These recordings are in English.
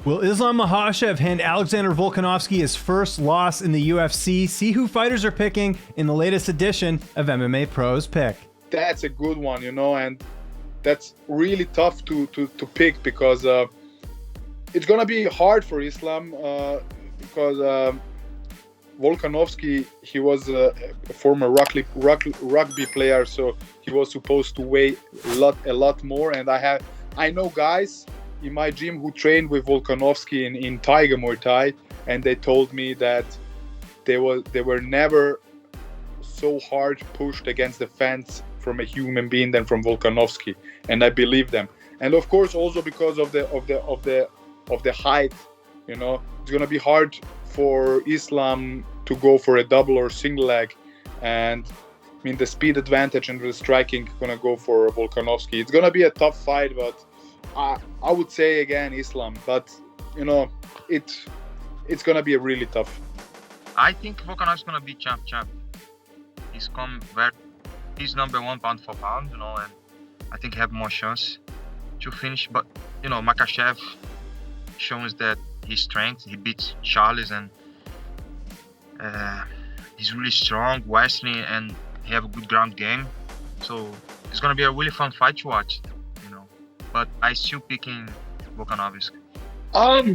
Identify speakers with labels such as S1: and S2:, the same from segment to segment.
S1: Will Islam Makhachev hand Alexander Volkanovski his first loss in the UFC? See who fighters are picking in the latest edition of MMA Pros Pick.
S2: That's a good one, and that's really tough to pick because it's going to be hard for Islam because Volkanovski, he was a former rugby player, so he was supposed to weigh a lot more. And I know guys in my gym who trained with Volkanovski in Tiger Muay Thai, and they told me that they were never so hard pushed against the fence from a human being than from Volkanovski, and I believe them. And of course, also because of the height, it's gonna be hard for Islam to go for a double or single leg, and I mean the speed advantage and the striking gonna go for Volkanovski. It's gonna be a tough fight, but I would say again Islam, but it's gonna be a really tough.
S3: I think Volkanovski's gonna be champ. He's number one pound for pound, and I think he have more chance to finish. But Makhachev shows that his strength. He beats Charles, and he's really strong, wrestling, and he have a good ground game. So it's gonna be a really fun fight to watch, But I still picking Volkanovski.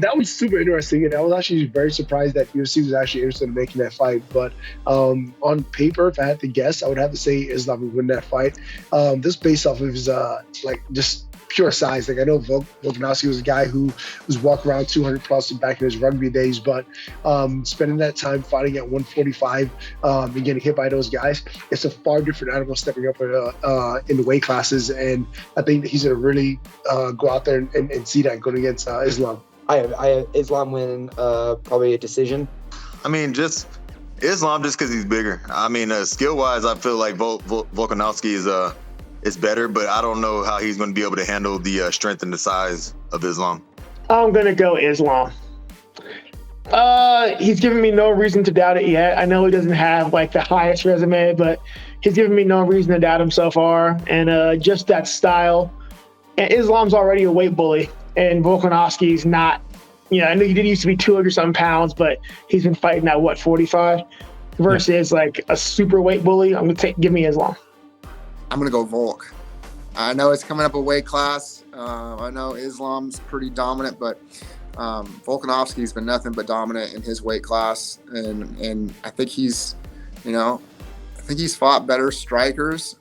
S4: That was super interesting, and I was actually very surprised that UFC was actually interested in making that fight. But on paper, if I had to guess, I would have to say Islam would win that fight. This based off of his just pure size. Like I know Volkanovski was a guy who was walking around 200 plus back in his rugby days, but spending that time fighting at 145 and getting hit by those guys, it's a far different animal stepping up in the weight classes. And I think that he's going to really go out there and see that going against Islam.
S5: I have Islam winning probably a decision.
S6: I mean, just Islam just because he's bigger. I mean, skill-wise, I feel like Volkanovski is better, but I don't know how he's going to be able to handle the strength and the size of Islam.
S7: I'm going to go Islam. He's given me no reason to doubt it yet. I know he doesn't have the highest resume, but he's given me no reason to doubt him so far. And just that style. And Islam's already a weight bully, and Volkanovski's not. I know he did used to be 200-something pounds, but he's been fighting at 45 versus a super weight bully. I'm going to give me Islam.
S8: I'm going to go Volk. I know it's coming up a weight class. I know Islam's pretty dominant, but Volkanovski's been nothing but dominant in his weight class. And I think he's fought better strikers.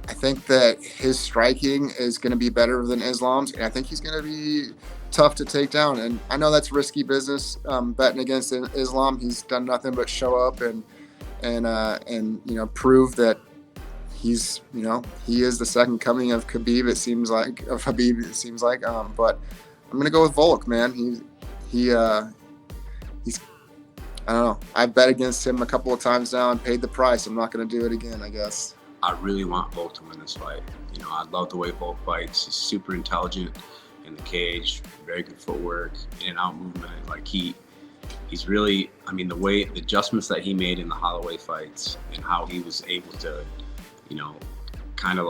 S8: I think that his striking is going to be better than Islam's, and I think he's going to be tough to take down. And I know that's risky business, betting against Islam. He's done nothing but show up and prove that he's he is the second coming of Khabib. It seems like but I'm gonna go with Volk, man. He's I don't know. I've bet against him a couple of times now and paid the price. I'm not gonna do it again, I guess.
S9: I really want Volk to win this fight. I love the way Volk fights. He's super intelligent in the cage, very good footwork, in and out movement. He's really, the adjustments that he made in the Holloway fights and how he was able to, kind of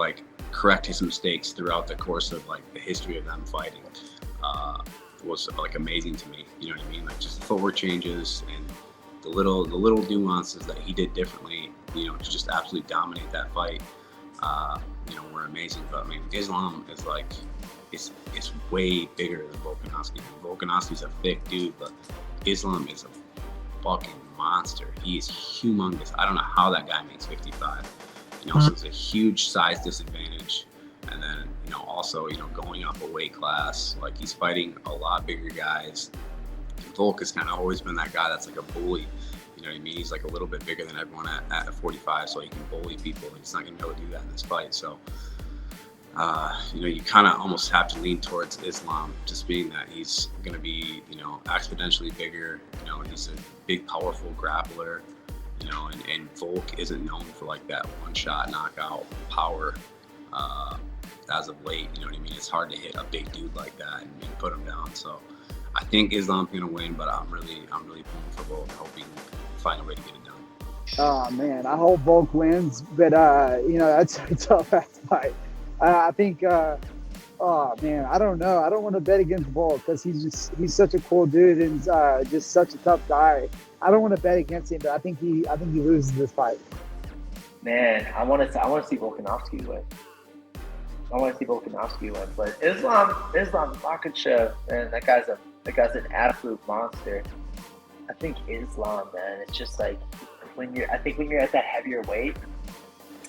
S9: correct his mistakes throughout the course of the history of them fighting was amazing to me. You know what I mean? Just the footwork changes and the little nuances that he did differently, to just absolutely dominate that fight, were amazing. But Islam is it's way bigger than Volkanovski. Volkanovski's a thick dude, but Islam is a fucking monster. He is humongous. I don't know how that guy makes 55. So it's a huge size disadvantage. And then, also, going up a weight class, he's fighting a lot bigger guys. Volk has kind of always been that guy that's a bully. You know what I mean? He's a little bit bigger than everyone at 45, so he can bully people. He's not going to be able to do that in this fight. So, you kind of almost have to lean towards Islam, just being that he's going to be, exponentially bigger. He's a big, powerful grappler, and Volk isn't known for that one-shot knockout power as of late. You know what I mean? It's hard to hit a big dude like that and put him down. So I think Islam's going to win, but I'm really pulling for Volk, hoping to find a way to get it done.
S10: Oh, man, I hope Volk wins, but, that's a tough fight. I think Oh man, I don't know. I don't want to bet against Volk because he's such a cool dude and just such a tough guy. I don't want to bet against him, but I think he loses this fight.
S11: Man, I want to see Volkanovski win. But Islam Makhachev, man, that guy's an absolute monster. I think Islam, man, it's just like when you're at that heavier weight,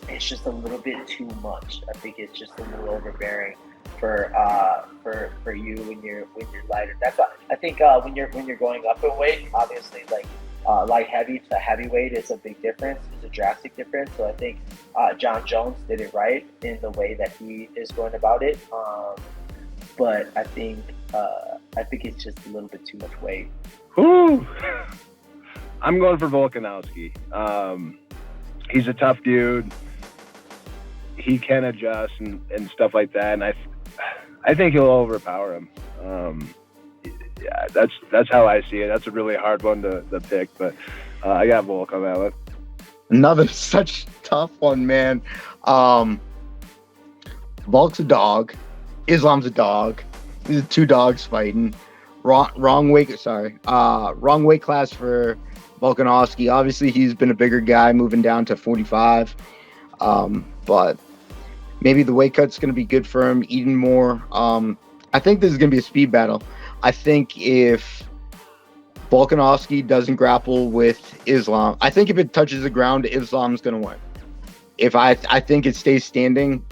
S11: it's just a little bit too much. I think it's just a little overbearing for you when you're lighter. That's why I think when you're going up in weight, obviously light heavy to heavyweight is a big difference. It's a drastic difference. So I think John Jones did it right in the way that he is going about it. But I think it's just a little bit too much weight.
S12: Whew. I'm going for Volkanovski. He's a tough dude. He can adjust and stuff like that, and I think he'll overpower him. Yeah, that's how I see it. That's a really hard one to pick, but I got Volk on that one.
S13: Another such tough one, man. Volk's a dog. Islam's a dog. These are two dogs fighting. Wrong weight class for Volkanovski. Obviously, he's been a bigger guy, moving down to 45. But maybe the weight cut's going to be good for him, eating more. I think this is going to be a speed battle. I think if Volkanovski doesn't grapple with Islam, I think if it touches the ground, Islam's going to win. If I think it stays standing,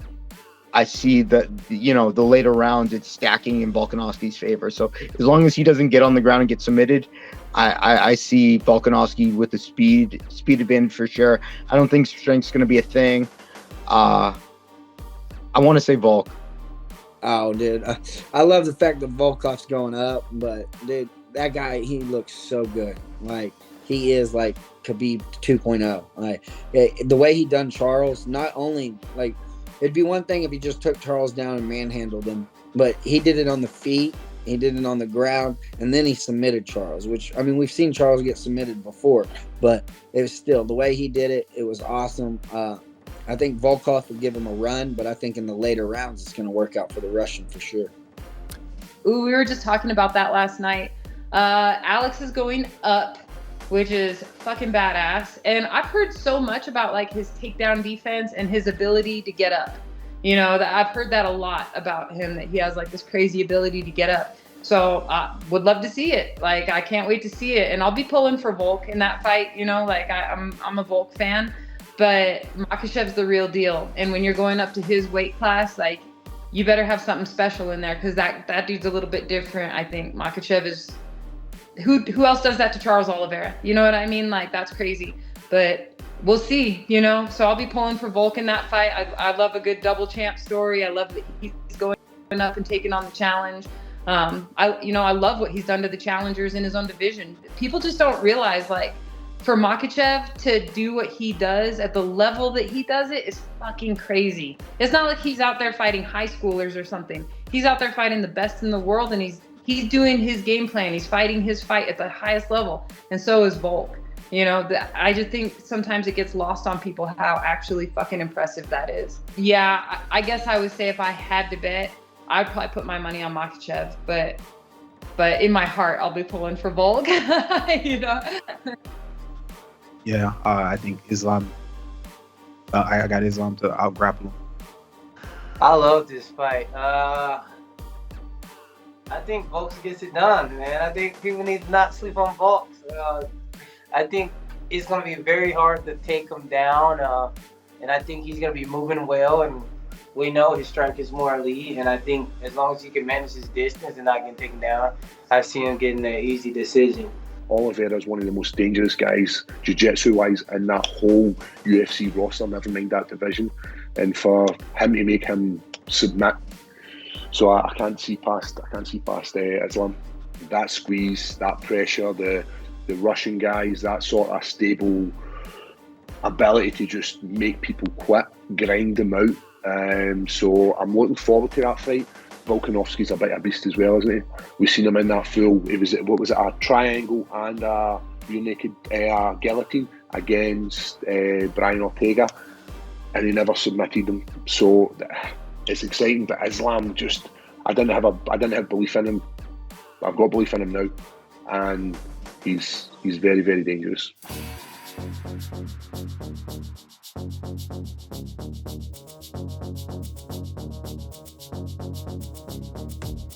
S13: I see that, the later rounds, it's stacking in Volkanovski's favor. So as long as he doesn't get on the ground and get submitted, I see Volkanovski with the speed advantage for sure. I don't think strength's going to be a thing. I want to say Volk.
S14: Oh, dude. I love the fact that Volkov's going up, but, dude, that guy, he looks so good. Like, he is like Khabib 2.0. Like, the way he done Charles, not only, like, it'd be one thing if he just took Charles down and manhandled him, but he did it on the feet, he did it on the ground, and then he submitted Charles, which, I mean, we've seen Charles get submitted before, but it was still, the way he did it, it was awesome. I think Volkov will give him a run, but I think in the later rounds it's going to work out for the Russian for sure.
S15: Ooh, we were just talking about that last night. Alex is going up, which is fucking badass. And I've heard so much about like his takedown defense and his ability to get up. That I've heard that a lot about him, that he has like this crazy ability to get up. So would love to see it. Like, I can't wait to see it. And I'll be pulling for Volk in that fight. I'm a Volk fan. But Makhachev's the real deal. And when you're going up to his weight class, like, you better have something special in there, because that dude's a little bit different. I think Makhachev is who else does that to Charles Oliveira? You know what I mean? Like, that's crazy. But we'll see, So I'll be pulling for Volk in that fight. I love a good double champ story. I love that he's going up and taking on the challenge. I love what he's done to the challengers in his own division. People just don't realize, like, for Makhachev to do what he does at the level that he does it is fucking crazy. It's not like he's out there fighting high schoolers or something. He's out there fighting the best in the world, and he's doing his game plan. He's fighting his fight at the highest level, and so is Volk. I just think sometimes it gets lost on people how actually fucking impressive that is. Yeah, I guess I would say if I had to bet, I'd probably put my money on Makhachev, but in my heart, I'll be pulling for Volk.
S16: Yeah, I think Islam. I got Islam to out grapple him.
S17: I love this fight. I think Volks gets it done, man. I think people need to not sleep on Volks. I think it's going to be very hard to take him down, and I think he's going to be moving well, and we know his strike is more elite, and I think as long as he can manage his distance and not get taken down, I see him getting an easy decision.
S18: Oliveira is one of the most dangerous guys, jiu-jitsu-wise, in that whole UFC roster, never mind that division. And for him to make him submit, so I can't see past Islam. That squeeze, that pressure, the Russian guys, that sort of stable ability to just make people quit, grind them out. So I'm looking forward to that fight. Volkanovski's a bit of a beast as well, isn't he? We've seen him in that full, a triangle and a rear naked guillotine against Brian Ortega, and he never submitted him. So it's exciting, but Islam just I didn't have belief in him. I've got belief in him now, and he's very, very dangerous.